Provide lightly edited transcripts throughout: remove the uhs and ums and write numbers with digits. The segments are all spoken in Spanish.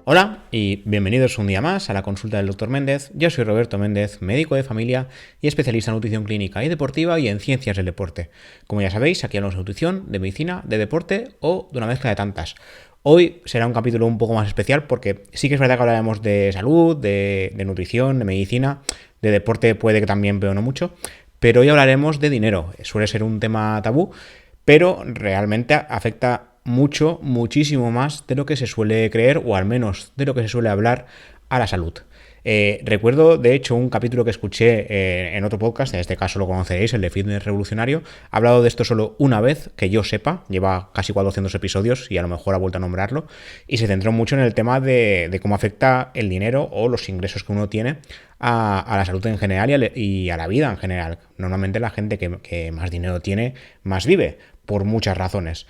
Hola y bienvenidos un día más a la consulta del Dr. Méndez. Yo soy Roberto Méndez, médico de familia y especialista en nutrición clínica y deportiva y en ciencias del deporte. Como ya sabéis, aquí hablamos de nutrición, de medicina, de deporte o de una mezcla de tantas. Hoy será un capítulo un poco más especial porque sí que es verdad que hablaremos de salud, de nutrición, de medicina, de deporte puede que también, pero no mucho. Pero hoy hablaremos de dinero. Suele ser un tema tabú, pero realmente afecta muchísimo más de lo que se suele creer, o al menos de lo que se suele hablar, a la salud. Recuerdo, de hecho, un capítulo que escuché en otro podcast, en este caso lo conoceréis, el de Fitness Revolucionario. Ha hablado de esto solo una vez, que yo sepa, lleva casi 400 episodios y a lo mejor ha vuelto a nombrarlo, y se centró mucho en el tema de cómo afecta el dinero o los ingresos que uno tiene a la salud en general y a la vida en general. Normalmente la gente que más dinero tiene, más vive, por muchas razones.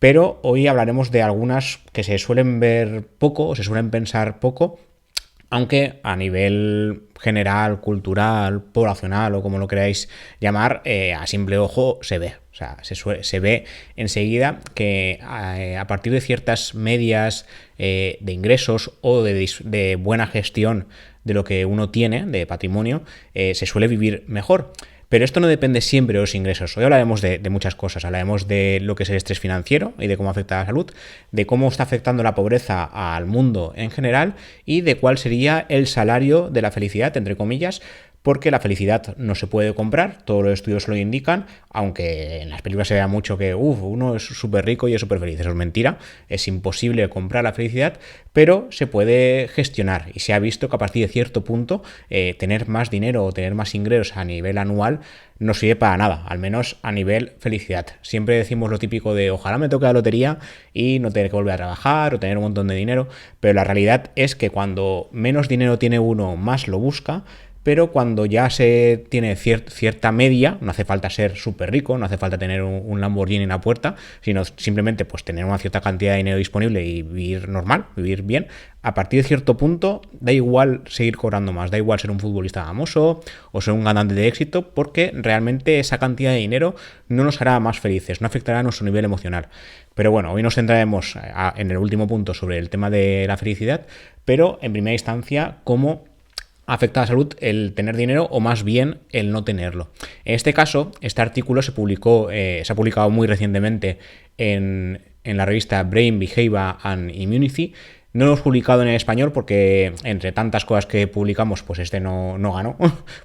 Pero hoy hablaremos de algunas que se suelen ver poco o se suelen pensar poco, aunque a nivel general, cultural, poblacional o como lo queráis llamar, a simple ojo se ve. O sea, se ve enseguida que a partir de ciertas medias de ingresos o de buena gestión de lo que uno tiene, de patrimonio, se suele vivir mejor. Pero esto no depende siempre de los ingresos. Hoy hablaremos de muchas cosas. Hablaremos de lo que es el estrés financiero y de cómo afecta a la salud, de cómo está afectando la pobreza al mundo en general y de cuál sería el salario de la felicidad, entre comillas, porque la felicidad no se puede comprar, todos los estudios lo indican, aunque en las películas se vea mucho que uno es súper rico y es súper feliz. Eso es mentira, es imposible comprar la felicidad, pero se puede gestionar y se ha visto que a partir de cierto punto tener más dinero o tener más ingresos a nivel anual no sirve para nada, al menos a nivel felicidad. Siempre decimos lo típico de ojalá me toque la lotería y no tener que volver a trabajar o tener un montón de dinero, pero la realidad es que cuando menos dinero tiene uno, más lo busca. Pero cuando ya se tiene cierta media, no hace falta ser súper rico, no hace falta tener un Lamborghini en la puerta, sino simplemente pues tener una cierta cantidad de dinero disponible y vivir normal, vivir bien. A partir de cierto punto da igual seguir cobrando más, da igual ser un futbolista famoso o ser un ganante de éxito, porque realmente esa cantidad de dinero no nos hará más felices, no afectará a nuestro nivel emocional. Pero bueno, hoy nos centraremos en el último punto sobre el tema de la felicidad, pero en primera instancia cómo afecta a la salud el tener dinero o más bien el no tenerlo. En este caso, este artículo se ha publicado muy recientemente en la revista Brain, Behavior and Immunity. No lo hemos publicado en español porque entre tantas cosas que publicamos, pues este no ganó,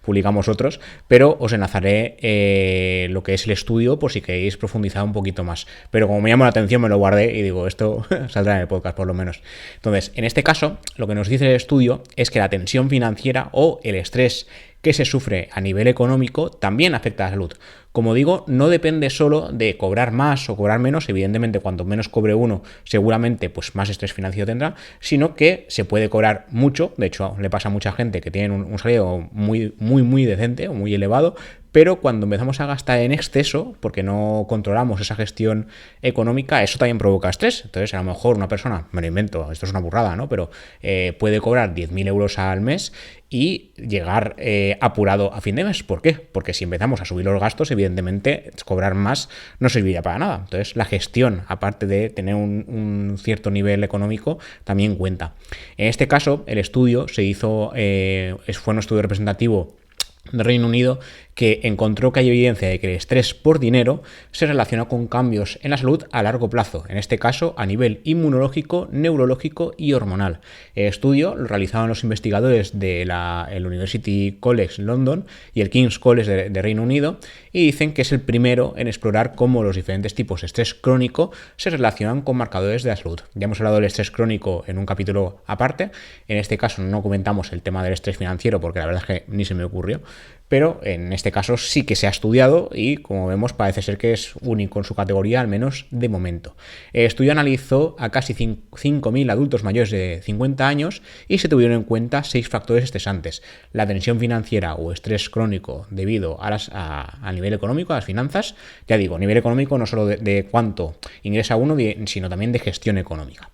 publicamos otros, pero os enlazaré lo que es el estudio por si queréis profundizar un poquito más. Pero como me llamó la atención me lo guardé y digo, esto saldrá en el podcast por lo menos. Entonces, en este caso, lo que nos dice el estudio es que la tensión financiera o el estrés que se sufre a nivel económico también afecta a la salud. Como digo, no depende solo de cobrar más o cobrar menos, evidentemente cuanto menos cobre uno, seguramente pues más estrés financiero tendrá, sino que se puede cobrar mucho, de hecho le pasa a mucha gente que tiene un salario muy decente o muy elevado, pero cuando empezamos a gastar en exceso, porque no controlamos esa gestión económica, eso también provoca estrés. Entonces, a lo mejor una persona, me lo invento, esto es una burrada, ¿no? Pero puede cobrar 10.000 euros al mes y llegar apurado a fin de mes. ¿Por qué? Porque si empezamos a subir los gastos, evidentemente cobrar más no serviría para nada. Entonces, la gestión, aparte de tener un cierto nivel económico, también cuenta. En este caso, el estudio se hizo, fue un estudio representativo de Reino Unido, que encontró que hay evidencia de que el estrés por dinero se relaciona con cambios en la salud a largo plazo, en este caso a nivel inmunológico, neurológico y hormonal. El estudio lo realizaron los investigadores del University College London y el King's College de Reino Unido, y dicen que es el primero en explorar cómo los diferentes tipos de estrés crónico se relacionan con marcadores de la salud. Ya hemos hablado del estrés crónico en un capítulo aparte, en este caso no comentamos el tema del estrés financiero porque la verdad es que ni se me ocurrió, pero en este caso sí que se ha estudiado y, como vemos, parece ser que es único en su categoría, al menos de momento. El estudio analizó a casi 5.000 adultos mayores de 50 años y se tuvieron en cuenta 6 factores estresantes: la tensión financiera o estrés crónico debido a nivel económico, a las finanzas. Ya digo, nivel económico no solo de cuánto ingresa uno, sino también de gestión económica.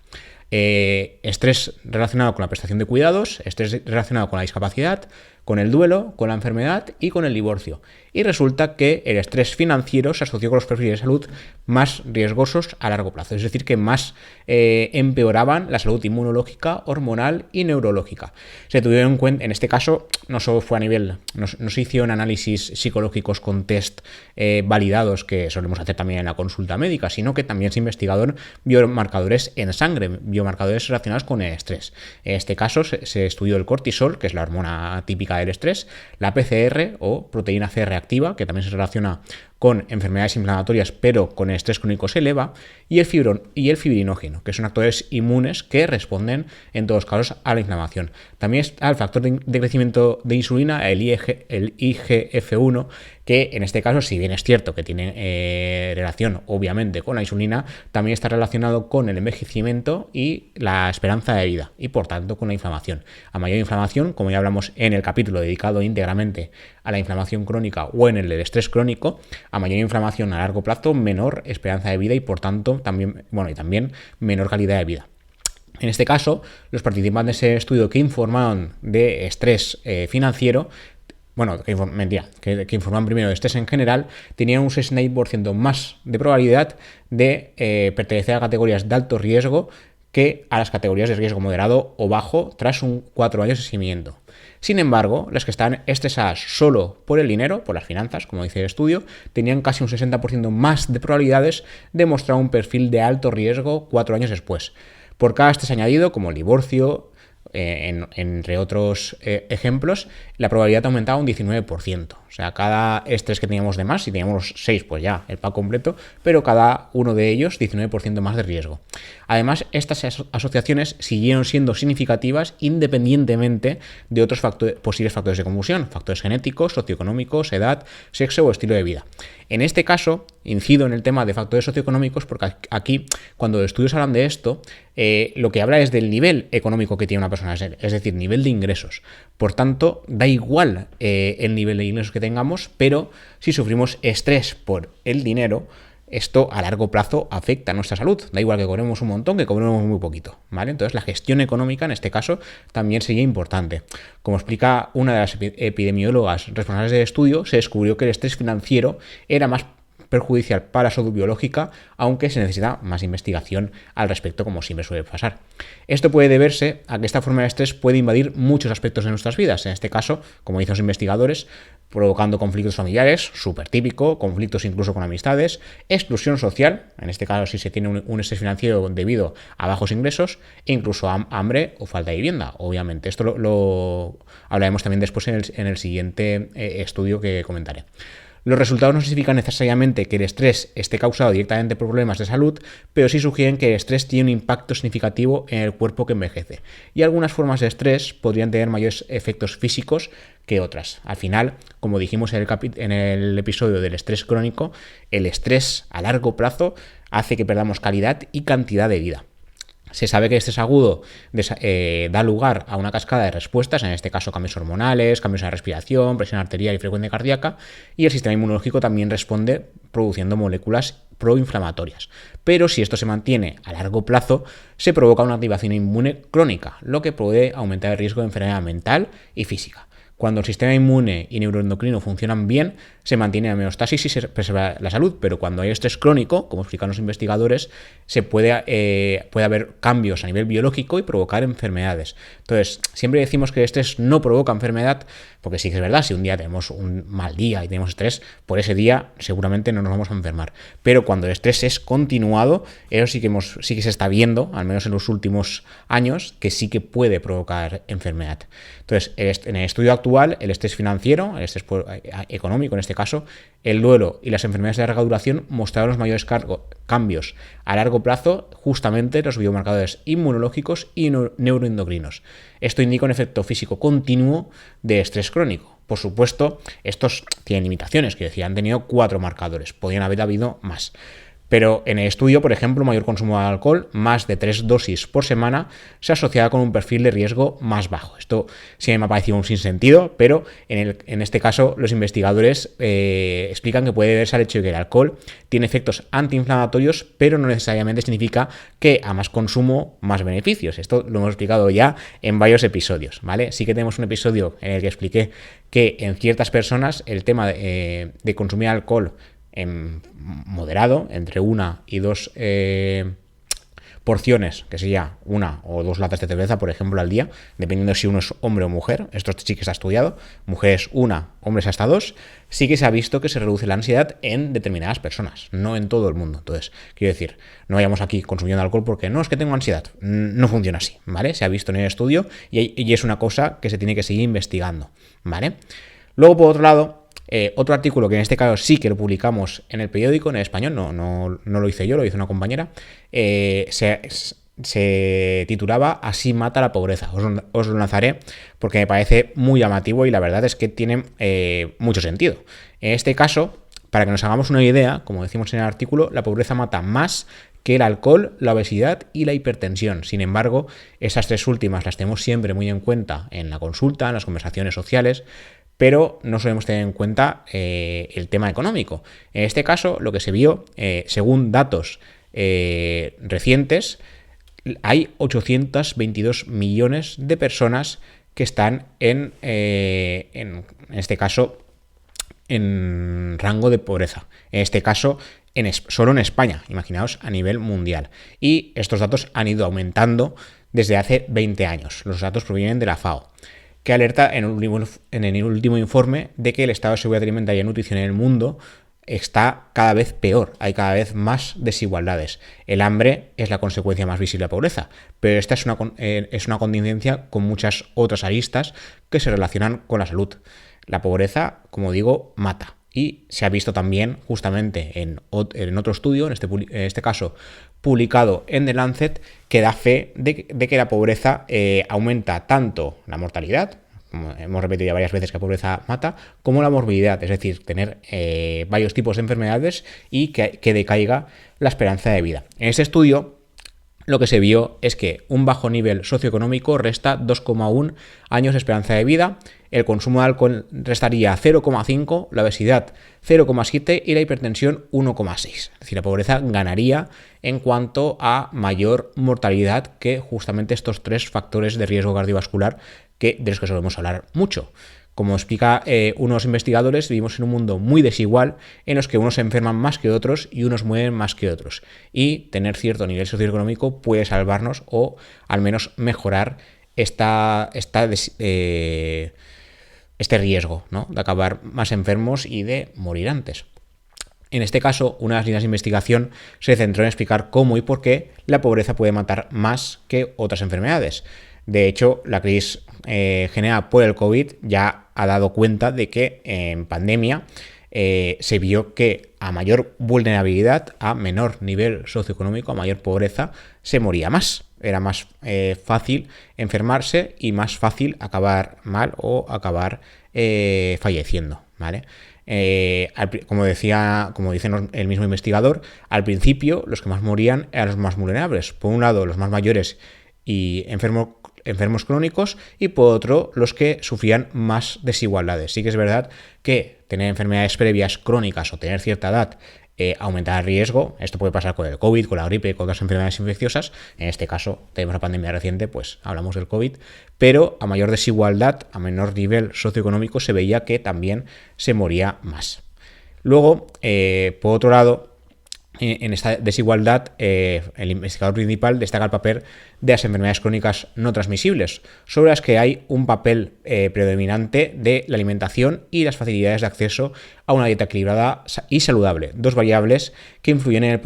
Estrés relacionado con la prestación de cuidados, estrés relacionado con la discapacidad, con el duelo, con la enfermedad y con el divorcio. Y resulta que el estrés financiero se asoció con los perfiles de salud más riesgosos a largo plazo, es decir, que más empeoraban la salud inmunológica, hormonal y neurológica. Se tuvieron en cuenta, en este caso, no solo fue a nivel, no se hicieron análisis psicológicos con test validados que solemos hacer también en la consulta médica, sino que también se investigaron biomarcadores en sangre, biomarcadores relacionados con el estrés. En este caso se estudió el cortisol, que es la hormona típica del estrés, la PCR o proteína C reactiva, que también se relaciona con enfermedades inflamatorias, pero con el estrés crónico se eleva, y el fibrinógeno, que son actores inmunes que responden en todos los casos a la inflamación. También está el factor de crecimiento de insulina, el IGF-1, que en este caso, si bien es cierto que tiene relación obviamente con la insulina, también está relacionado con el envejecimiento y la esperanza de vida, y por tanto con la inflamación. A mayor inflamación, como ya hablamos en el capítulo dedicado íntegramente a la inflamación crónica o en el del estrés crónico, a mayor inflamación a largo plazo, menor esperanza de vida y por tanto también menor calidad de vida. En este caso, los participantes de ese estudio que informaron de estrés financiero, que informaban primero de estrés en general, tenían un 68% más de probabilidad de pertenecer a categorías de alto riesgo que a las categorías de riesgo moderado o bajo tras 4 años de seguimiento. Sin embargo, las que estaban estresadas solo por el dinero, por las finanzas, como dice el estudio, tenían casi un 60% más de probabilidades de mostrar un perfil de alto riesgo 4 años después. Por cada estrés añadido, como el divorcio, entre otros ejemplos, la probabilidad aumentaba un 19%. O sea, cada estrés que teníamos de más, si teníamos 6, pues ya, el pack completo, pero cada uno de ellos 19% más de riesgo. Además, estas asociaciones siguieron siendo significativas independientemente de otros posibles factores de confusión, factores genéticos, socioeconómicos, edad, sexo o estilo de vida. En este caso, incido en el tema de factores socioeconómicos porque aquí, cuando los estudios hablan de esto, lo que habla es del nivel económico que tiene una persona, es decir, nivel de ingresos. Por tanto, da igual el nivel de ingresos que tengamos, pero si sufrimos estrés por el dinero, esto a largo plazo afecta a nuestra salud. Da igual que cobremos un montón, que cobremos muy poquito, ¿vale? Entonces la gestión económica en este caso también sería importante. Como explica una de las epidemiólogas responsables del estudio, se descubrió que el estrés financiero era más perjudicial para la salud biológica, aunque se necesita más investigación al respecto, como siempre suele pasar. Esto puede deberse a que esta forma de estrés puede invadir muchos aspectos de nuestras vidas, en este caso, como dicen los investigadores, provocando conflictos familiares, súper típico, conflictos incluso con amistades, exclusión social, en este caso si se tiene un estrés financiero debido a bajos ingresos, e incluso hambre o falta de vivienda, obviamente. Esto lo hablaremos también después en el siguiente estudio que comentaré. Los resultados no significan necesariamente que el estrés esté causado directamente por problemas de salud, pero sí sugieren que el estrés tiene un impacto significativo en el cuerpo que envejece. Y algunas formas de estrés podrían tener mayores efectos físicos que otras. Al final, como dijimos en el episodio del estrés crónico, el estrés a largo plazo hace que perdamos calidad y cantidad de vida. Se sabe que el estrés agudo da lugar a una cascada de respuestas, en este caso cambios hormonales, cambios en la respiración, presión arterial y frecuencia cardíaca, y el sistema inmunológico también responde produciendo moléculas proinflamatorias. Pero si esto se mantiene a largo plazo, se provoca una activación inmune crónica, lo que puede aumentar el riesgo de enfermedad mental y física. Cuando el sistema inmune y neuroendocrino funcionan bien, se mantiene la homeostasis y se preserva la salud, pero cuando hay estrés crónico, como explican los investigadores, puede haber cambios a nivel biológico y provocar enfermedades. Entonces, siempre decimos que el estrés no provoca enfermedad, porque sí que es verdad, si un día tenemos un mal día y tenemos estrés, por ese día seguramente no nos vamos a enfermar. Pero cuando el estrés es continuado, eso sí que se está viendo, al menos en los últimos años, que sí que puede provocar enfermedad. Entonces, en el estudio actual, el estrés financiero, el estrés económico en este caso, el duelo y las enfermedades de larga duración mostraron los mayores cambios a largo plazo justamente los biomarcadores inmunológicos y neuroendocrinos. Esto indica un efecto físico continuo de estrés crónico. Por supuesto, estos tienen limitaciones, que decía, han tenido 4 marcadores, podrían haber habido más. Pero en el estudio, por ejemplo, mayor consumo de alcohol, más de 3 dosis por semana, se asociaba con un perfil de riesgo más bajo. Esto sí me ha parecido un sinsentido, pero en este caso los investigadores explican que puede deberse al hecho de que el alcohol tiene efectos antiinflamatorios, pero no necesariamente significa que a más consumo, más beneficios. Esto lo hemos explicado ya en varios episodios, ¿vale? Sí que tenemos un episodio en el que expliqué que en ciertas personas el tema de consumir alcohol en moderado, entre 1 y 2 porciones, que sería 1 o 2 latas de cerveza, por ejemplo, al día, dependiendo si uno es hombre o mujer. Esto sí que se ha estudiado. Mujeres 1, hombres hasta 2. Sí que se ha visto que se reduce la ansiedad en determinadas personas, no en todo el mundo. Entonces, quiero decir, no vayamos aquí consumiendo alcohol porque no es que tengo ansiedad. No funciona así, ¿vale? Se ha visto en el estudio y es una cosa que se tiene que seguir investigando, ¿vale? Luego, por otro lado, otro artículo que en este caso sí que lo publicamos en el periódico, en el español, no lo hice yo, lo hizo una compañera, se titulaba Así mata la pobreza. Os lo lanzaré porque me parece muy llamativo y la verdad es que tiene mucho sentido. En este caso, para que nos hagamos una idea, como decimos en el artículo, la pobreza mata más que el alcohol, la obesidad y la hipertensión. Sin embargo, esas 3 últimas las tenemos siempre muy en cuenta en la consulta, en las conversaciones sociales, pero no solemos tener en cuenta el tema económico. En este caso, lo que se vio, según datos recientes, hay 822 millones de personas que están en este caso, en rango de pobreza. En este caso, solo en España, imaginaos a nivel mundial. Y estos datos han ido aumentando desde hace 20 años. Los datos provienen de la FAO, que alerta en el último informe de que el estado de seguridad alimentaria y nutrición en el mundo está cada vez peor, hay cada vez más desigualdades. El hambre es la consecuencia más visible de la pobreza, pero esta es una contingencia con muchas otras aristas que se relacionan con la salud. La pobreza, como digo, mata. Y se ha visto también justamente en otro estudio, en este caso publicado en The Lancet, que da fe de que la pobreza aumenta tanto la mortalidad, como hemos repetido ya varias veces que la pobreza mata, como la morbilidad, es decir, tener varios tipos de enfermedades y que decaiga la esperanza de vida. En este estudio, lo que se vio es que un bajo nivel socioeconómico resta 2,1 años de esperanza de vida, el consumo de alcohol restaría 0,5, la obesidad 0,7 y la hipertensión 1,6. Es decir, la pobreza ganaría en cuanto a mayor mortalidad que justamente estos 3 factores de riesgo cardiovascular de los que solemos hablar mucho. Como explica unos investigadores, vivimos en un mundo muy desigual en los que unos se enferman más que otros y unos mueren más que otros. Y tener cierto nivel socioeconómico puede salvarnos o al menos mejorar este riesgo, ¿no?, de acabar más enfermos y de morir antes. En este caso, una de las líneas de investigación se centró en explicar cómo y por qué la pobreza puede matar más que otras enfermedades. De hecho, la crisis generada por el COVID ya ha dado cuenta de que en pandemia se vio que a mayor vulnerabilidad, a menor nivel socioeconómico, a mayor pobreza, se moría más. Era más fácil enfermarse y más fácil acabar mal o acabar falleciendo, ¿vale? Como dice el mismo investigador, al principio los que más morían eran los más vulnerables. Por un lado, los más mayores y enfermos crónicos, y por otro, los que sufrían más desigualdades. Sí que es verdad que tener enfermedades previas crónicas o tener cierta edad aumentar el riesgo. Esto puede pasar con el COVID, con la gripe, con otras enfermedades infecciosas. En este caso, tenemos la pandemia reciente, pues hablamos del COVID, pero a mayor desigualdad, a menor nivel socioeconómico, se veía que también se moría más. Luego, por otro lado, en esta desigualdad, el investigador principal destaca el papel de las enfermedades crónicas no transmisibles, sobre las que hay un papel predominante de la alimentación y las facilidades de acceso a una dieta equilibrada y saludable, 2 variables que influyen en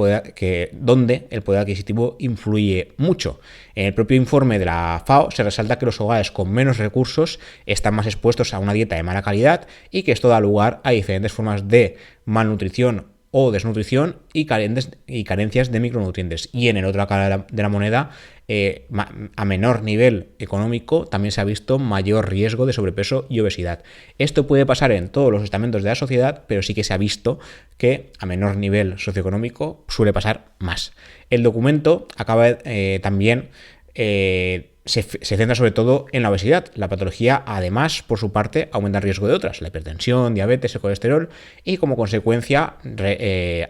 donde el poder adquisitivo influye mucho. En el propio informe de la FAO se resalta que los hogares con menos recursos están más expuestos a una dieta de mala calidad y que esto da lugar a diferentes formas de malnutrición o desnutrición y carencias de micronutrientes. Y en el otro cara de la moneda, a menor nivel económico, también se ha visto mayor riesgo de sobrepeso y obesidad. Esto puede pasar en todos los estamentos de la sociedad, pero sí que se ha visto que a menor nivel socioeconómico suele pasar más. El documento acaba también se centra sobre todo en la obesidad. La patología, además, por su parte, aumenta el riesgo de otras, la hipertensión, diabetes, el colesterol, y como consecuencia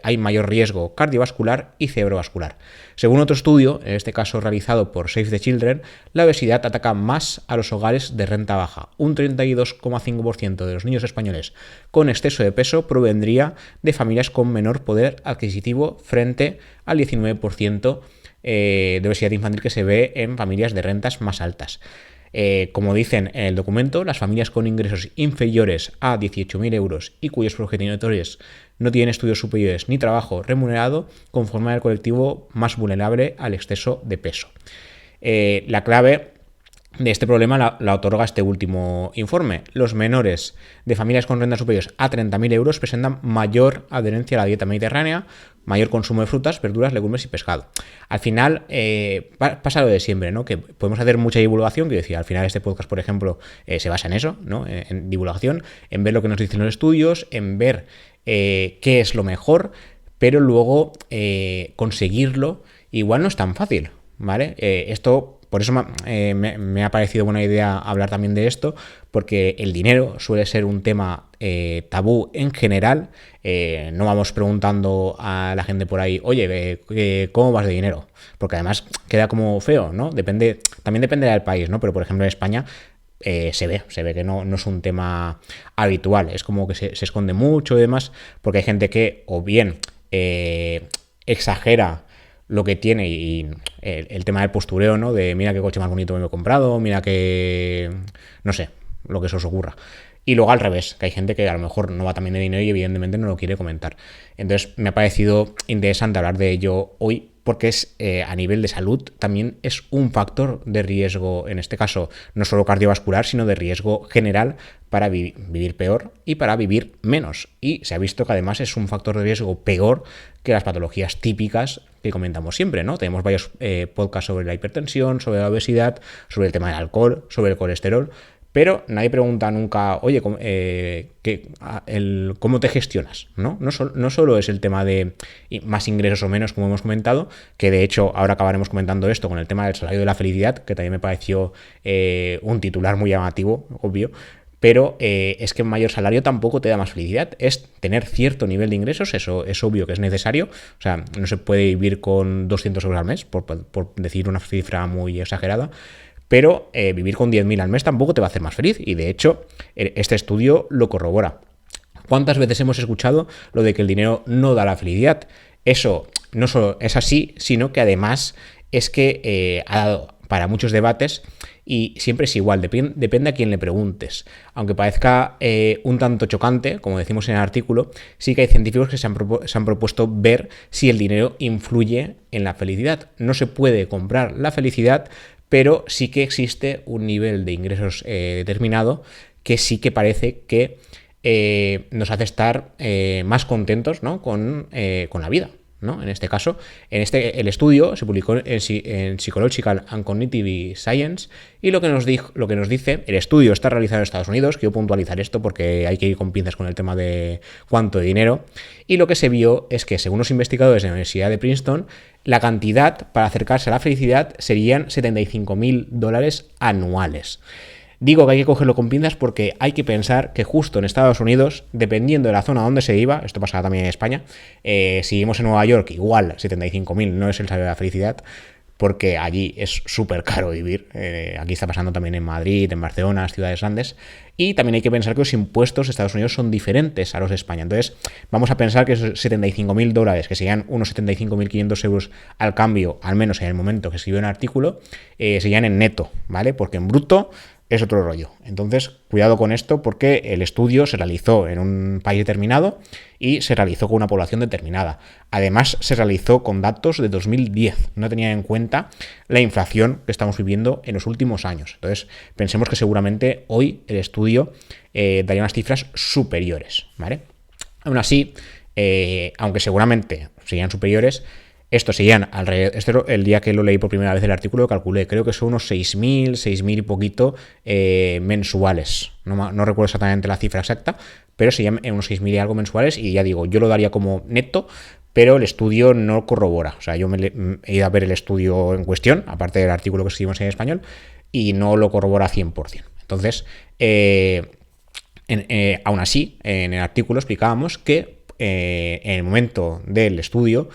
hay mayor riesgo cardiovascular y cerebrovascular. Según otro estudio, en este caso realizado por Save the Children, la obesidad ataca más a los hogares de renta baja. Un 32,5% de los niños españoles con exceso de peso provendría de familias con menor poder adquisitivo frente al 19% de obesidad infantil que se ve en familias de rentas más altas. Como dicen en el documento, las familias con ingresos inferiores a 18.000 euros y cuyos progenitores no tienen estudios superiores ni trabajo remunerado conforman el colectivo más vulnerable al exceso de peso. La clave de este problema la otorga este último informe. Los menores de familias con rentas superiores a 30.000 euros presentan mayor adherencia a la dieta mediterránea, mayor consumo de frutas, verduras, legumbres y pescado. Al final pasa lo de siempre, ¿no? Que podemos hacer mucha divulgación, quiero decir, al final este podcast, por ejemplo, se basa en eso, ¿no? En divulgación, en ver lo que nos dicen los estudios, en ver qué es lo mejor, pero luego conseguirlo igual no es tan fácil, ¿vale? Por eso me ha parecido buena idea hablar también de esto, porque el dinero suele ser un tema tabú en general. No vamos preguntando a la gente por ahí, oye, ¿cómo vas de dinero? Porque además queda como feo, ¿no? También depende del país, ¿no? Pero por ejemplo en España se ve que no es un tema habitual. Es como que se esconde mucho y demás, porque hay gente que o bien exagera lo que tiene y el tema del postureo, ¿no? De mira qué coche más bonito me he comprado, mira que... no sé, lo que se os ocurra. Y luego al revés, que hay gente que a lo mejor no va también de dinero y evidentemente no lo quiere comentar. Entonces me ha parecido interesante hablar de ello hoy porque es a nivel de salud también es un factor de riesgo, en este caso no solo cardiovascular, sino de riesgo general para vivir peor y para vivir menos. Y se ha visto que además es un factor de riesgo peor que las patologías típicas que comentamos siempre, ¿no? Tenemos varios podcasts sobre la hipertensión, sobre la obesidad, sobre el tema del alcohol, sobre el colesterol, pero nadie pregunta nunca, oye, ¿cómo te gestionas? No solo es el tema de más ingresos o menos, como hemos comentado, que de hecho ahora acabaremos comentando esto con el tema del salario de la felicidad, que también me pareció un titular muy llamativo, obvio, pero es que mayor salario tampoco te da más felicidad, es tener cierto nivel de ingresos, eso es obvio que es necesario, o sea, no se puede vivir con 200 euros al mes, por decir una cifra muy exagerada, pero vivir con 10.000 al mes tampoco te va a hacer más feliz, y de hecho este estudio lo corrobora. ¿Cuántas veces hemos escuchado lo de que el dinero no da la felicidad? Eso no solo es así, sino que además es que ha dado para muchos debates y siempre es igual, depende a quién le preguntes. Aunque parezca un tanto chocante, como decimos en el artículo, sí que hay científicos que se han propuesto ver si el dinero influye en la felicidad. No se puede comprar la felicidad, pero sí que existe un nivel de ingresos determinado que sí que parece que nos hace estar más contentos, ¿no? con la vida, ¿no? En este caso, el estudio se publicó en Psychological and Cognitive Science y lo que nos dice, el estudio está realizado en Estados Unidos, quiero puntualizar esto porque hay que ir con pinzas con el tema de cuánto de dinero, y lo que se vio es que según los investigadores de la Universidad de Princeton, la cantidad para acercarse a la felicidad serían $75.000 anuales. Digo que hay que cogerlo con pinzas porque hay que pensar que justo en Estados Unidos, dependiendo de la zona donde se iba, esto pasa también en España, si vivimos en Nueva York, igual 75.000 no es el salario de la felicidad, porque allí es súper caro vivir. Aquí está pasando también en Madrid, en Barcelona, ciudades grandes. Y también hay que pensar que los impuestos de Estados Unidos son diferentes a los de España. Entonces, vamos a pensar que esos $75.000, que serían unos 75.500 euros al cambio, al menos en el momento que escribió el artículo, serían en neto, ¿vale? Porque en bruto es otro rollo. Entonces, cuidado con esto porque el estudio se realizó en un país determinado y se realizó con una población determinada. Además, se realizó con datos de 2010. No tenía en cuenta la inflación que estamos viviendo en los últimos años. Entonces, pensemos que seguramente hoy el estudio daría unas cifras superiores, ¿vale? Aún así, aunque seguramente serían superiores, estos serían alrededor, el día que lo leí por primera vez el artículo calculé, creo que son unos 6.000 y poquito mensuales. No recuerdo exactamente la cifra exacta, pero serían unos 6.000 y algo mensuales, y ya digo, yo lo daría como neto, pero el estudio no corrobora. O sea, yo he ido a ver el estudio en cuestión, aparte del artículo que escribimos en español, y no lo corrobora 100%. Entonces, aún así, en el artículo explicábamos que en el momento del estudio,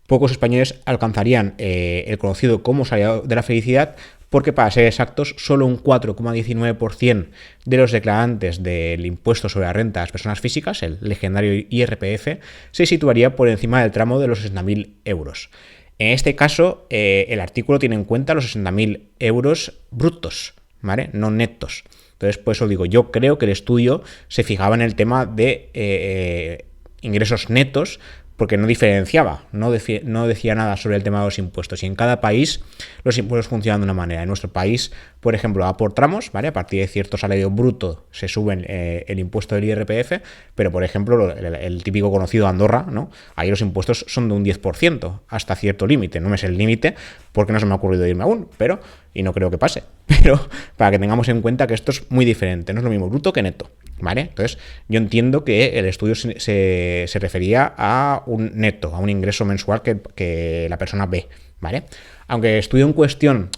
pocos españoles alcanzarían el conocido como salario de la felicidad, porque para ser exactos, solo un 4,19% de los declarantes del impuesto sobre la renta de las personas físicas, el legendario IRPF, se situaría por encima del tramo de los 60.000 euros. En este caso, el artículo tiene en cuenta los 60.000 euros brutos, ¿vale? No netos. Entonces, por eso digo, yo creo que el estudio se fijaba en el tema de ingresos netos, porque no diferenciaba, no decía nada sobre el tema de los impuestos. Y en cada país los impuestos funcionan de una manera. En nuestro país, por ejemplo, va por tramos, ¿vale? A partir de cierto salario bruto se suben el impuesto del IRPF, pero, por ejemplo, el típico conocido Andorra, ¿no? Ahí los impuestos son de un 10%, hasta cierto límite. No me sé el límite porque no se me ha ocurrido irme aún, pero, y no creo que pase, pero para que tengamos en cuenta que esto es muy diferente, no es lo mismo bruto que neto, ¿vale? Entonces, yo entiendo que el estudio se refería a un neto, a un ingreso mensual que la persona ve, ¿vale? Aunque el estudio en cuestión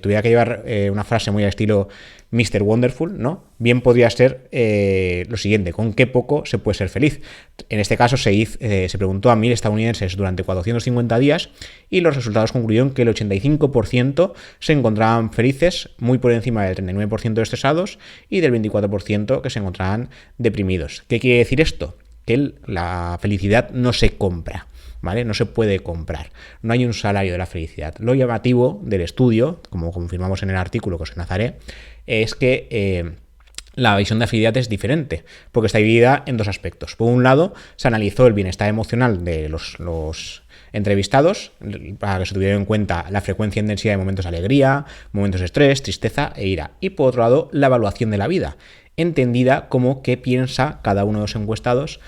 tuviera que llevar una frase muy al estilo Mr. Wonderful, ¿no? Bien podría ser lo siguiente: ¿con qué poco se puede ser feliz? En este caso se preguntó a 1.000 estadounidenses durante 450 días y los resultados concluyeron que el 85% se encontraban felices, muy por encima del 39% estresados y del 24% que se encontraban deprimidos. ¿Qué quiere decir esto? Que la felicidad no se compra, ¿vale? No se puede comprar. No hay un salario de la felicidad. Lo llamativo del estudio, como confirmamos en el artículo que os enlazaré, es que la visión de la felicidad es diferente, porque está dividida en dos aspectos. Por un lado, se analizó el bienestar emocional de los entrevistados, para que se tuviera en cuenta la frecuencia e intensidad de momentos de alegría, momentos de estrés, tristeza e ira. Y por otro lado, la evaluación de la vida, entendida como qué piensa cada uno de los encuestados,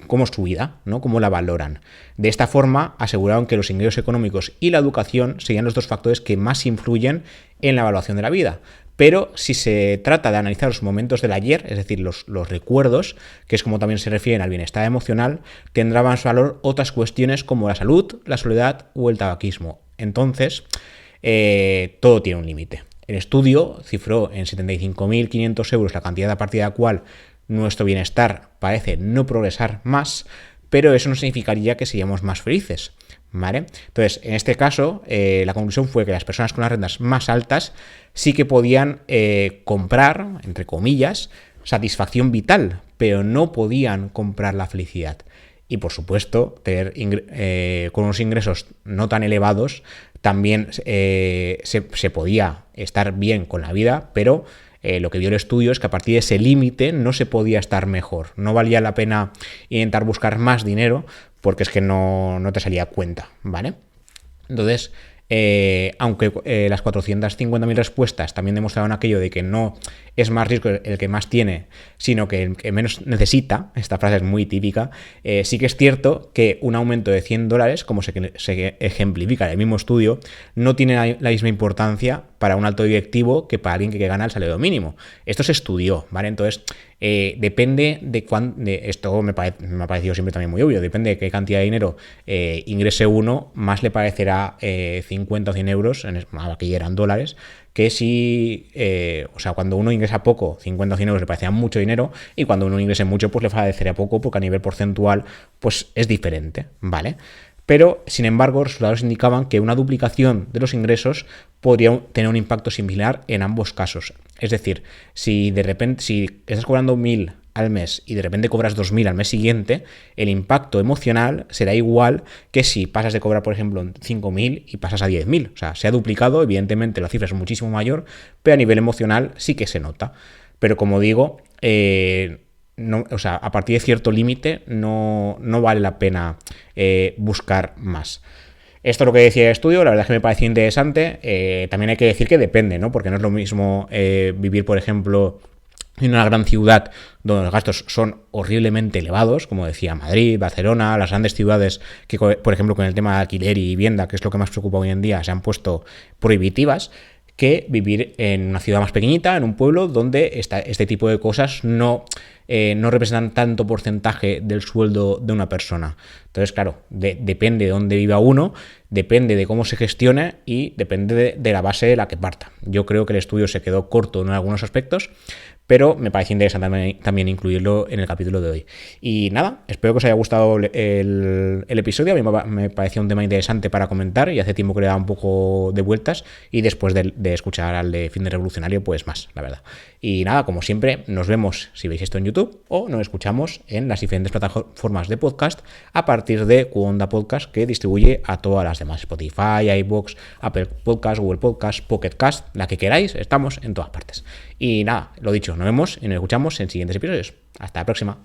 cómo es su vida, ¿no? Cómo la valoran. De esta forma, aseguraron que los ingresos económicos y la educación serían los dos factores que más influyen en la evaluación de la vida. Pero si se trata de analizar los momentos del ayer, es decir, los recuerdos, que es como también se refieren al bienestar emocional, tendrán más valor otras cuestiones como la salud, la soledad o el tabaquismo. Entonces, todo tiene un límite. El estudio cifró en 75.500 euros la cantidad a partir de la cual nuestro bienestar parece no progresar más, pero eso no significaría que seamos más felices, ¿vale? Entonces, en este caso, la conclusión fue que las personas con las rentas más altas sí que podían comprar, entre comillas, satisfacción vital, pero no podían comprar la felicidad. Y, por supuesto, con unos ingresos no tan elevados, también se podía estar bien con la vida, pero lo que vio el estudio es que a partir de ese límite no se podía estar mejor. No valía la pena intentar buscar más dinero porque es que no te salía a cuenta, ¿vale? Entonces, aunque las 450.000 respuestas también demostraron aquello de que no es más riesgo el que más tiene, sino que el que menos necesita, esta frase es muy típica, sí que es cierto que un aumento de $100, como se ejemplifica en el mismo estudio, no tiene la misma importancia para un alto directivo que para alguien que gana el salario mínimo. Esto se estudió, ¿vale? Entonces, depende de esto me ha parecido siempre también muy obvio, depende de qué cantidad de dinero ingrese uno, más le parecerá 50 o 100 euros, aquí eran dólares, que si, cuando uno ingresa poco, 50 o 100 euros le parecía mucho dinero, y cuando uno ingrese mucho, pues le parecería poco, porque a nivel porcentual, pues es diferente, ¿vale? Pero, sin embargo, los resultados indicaban que una duplicación de los ingresos podría tener un impacto similar en ambos casos. Es decir, si estás cobrando 1.000 al mes y de repente cobras 2.000 al mes siguiente, el impacto emocional será igual que si pasas de cobrar, por ejemplo, 5.000 y pasas a 10.000. O sea, se ha duplicado, evidentemente la cifra es muchísimo mayor, pero a nivel emocional sí que se nota. Pero como digo, a partir de cierto límite no vale la pena buscar más. Esto es lo que decía el estudio, la verdad es que me pareció interesante. También hay que decir que depende, ¿no? Porque no es lo mismo vivir, por ejemplo, en una gran ciudad donde los gastos son horriblemente elevados, como decía Madrid, Barcelona, las grandes ciudades que, por ejemplo, con el tema de alquiler y vivienda, que es lo que más preocupa hoy en día, se han puesto prohibitivas, que vivir en una ciudad más pequeñita, en un pueblo donde este tipo de cosas no representan tanto porcentaje del sueldo de una persona. Entonces, claro, depende de dónde viva uno, depende de cómo se gestione y depende de la base de la que parta. Yo creo que el estudio se quedó corto en algunos aspectos, pero me parece interesante también incluirlo en el capítulo de hoy. Y nada, espero que os haya gustado el episodio. A mí me parecía un tema interesante para comentar y hace tiempo que le daba un poco de vueltas, y después de escuchar al de Fin de Revolucionario, pues más, la verdad. Y nada, como siempre, nos vemos si veis esto en YouTube o nos escuchamos en las diferentes plataformas de podcast a partir de Cuonda Podcast, que distribuye a todas las demás: Spotify, iVoox, Apple Podcast, Google Podcast, Pocket Cast, la que queráis, estamos en todas partes. Y nada, lo dicho, nos vemos y nos escuchamos en siguientes episodios. Hasta la próxima.